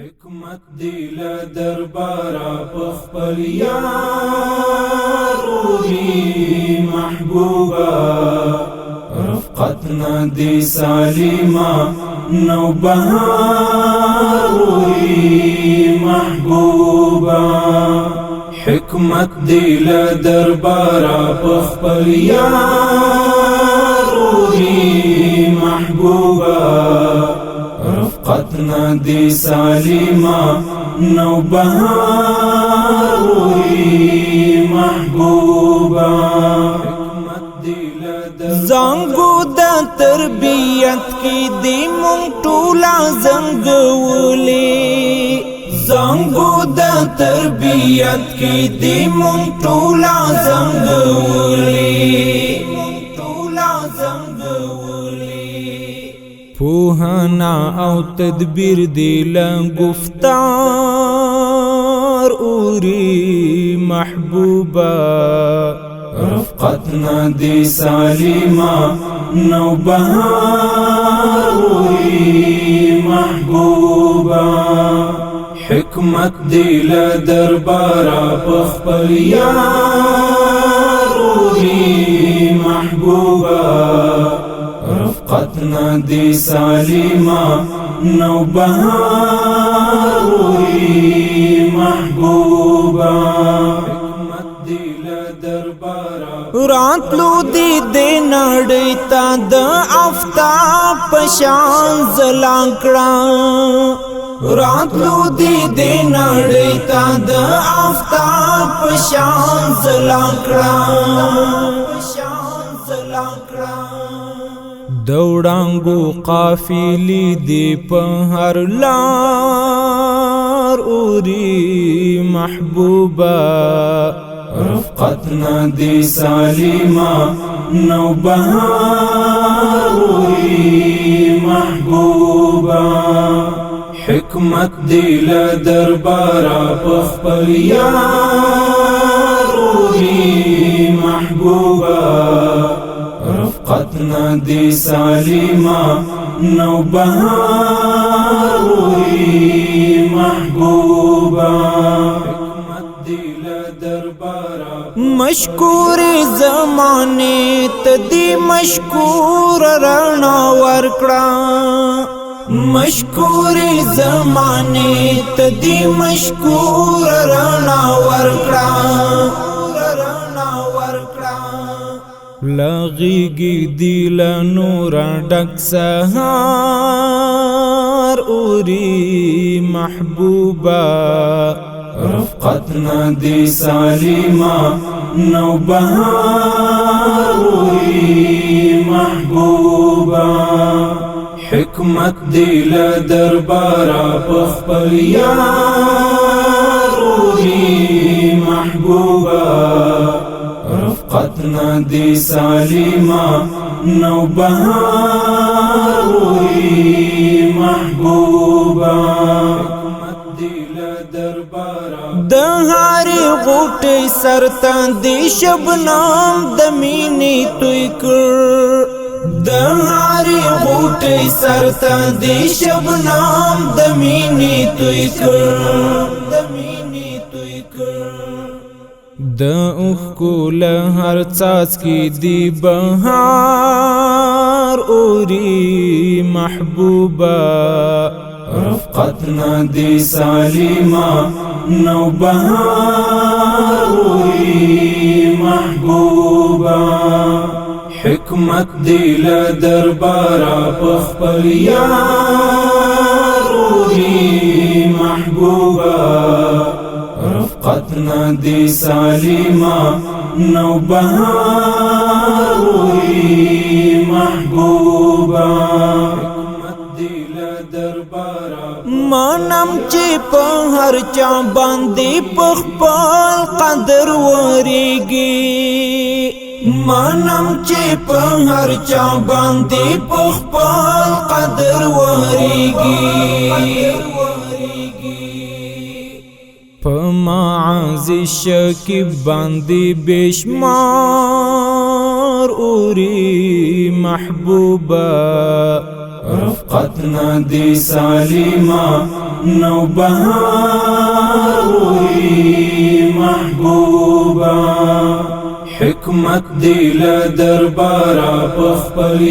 حکمت دی له دربارا پخپل یاروری محبوبا رفقتنا دی سالیما نو بهاروری محبوبا حکمت دی له دربارا پخپل یاروری محبوبا رفقتنا دی سالیما نو بهاروی محبوبا زنگو دا تربیت کی دی مونگ ٹولا زنگولی زنگو دا تربیت کی دی مونگ ٹولا زنگولی پوهانا او تدبیر دی لگفتار اوری محبوبا رفقتنا دی سالیما نو بهاروی محبوبا حکمت دی لدربارا پخپل یاروی محبوبا رفقتنا دی سالیما نو بهاروی محبوبا راتلو دی دی نڑی تا دا آفتاب پشان زلانکڑا راتلو دی دی نڑی تا دا آفتاب پشان زلانکڑا دوڑانگو قافلی دی پہر لار اوری محبوبا رفقتنا دی سالیما نو بهاروی محبوبا حکمت دی لدربارا پخپل یاروی محبوبا رفقتنا دی سالیما نو بهاروی محبوبا مشکور زمانے تدی مشکور رانا ورکڑا مشکور زمانے تدی مشکور رانا ورکڑا لغیگی دیل نورا ڈک سہار اوری محبوبا رفقتنا دی سالیما نو بهاروی محبوبا حکمت دی لدربارا پخپل یاروی محبوبا رفقتنا دی سالیما نو بهاروی محبوبا دهاری غوٹی سرطان دی شبنام دمینی توی کر دهاری غوٹی سرطان دی شبنام دمینی توی کر دا اوخ کو لہر چاچ کی دی بہار اوری محبوبا رفقتنا دی سالیما نو بهاروی محبوبا حکمت دی لدربارا پخپل یاروی محبوبا رفقتنا دی سالیما نو بهاروی محبوبا مانم چی پا ہر چا باندی پخپال قدر وریگی مانم چی پا ہر چا باندی پخپال قدر وریگی پا معازی شکیب باندی بیشمار اوری محبوبا رفقتنا دی سالیما نو بهار وی محبوبا حکمت دی له دربارا په خپل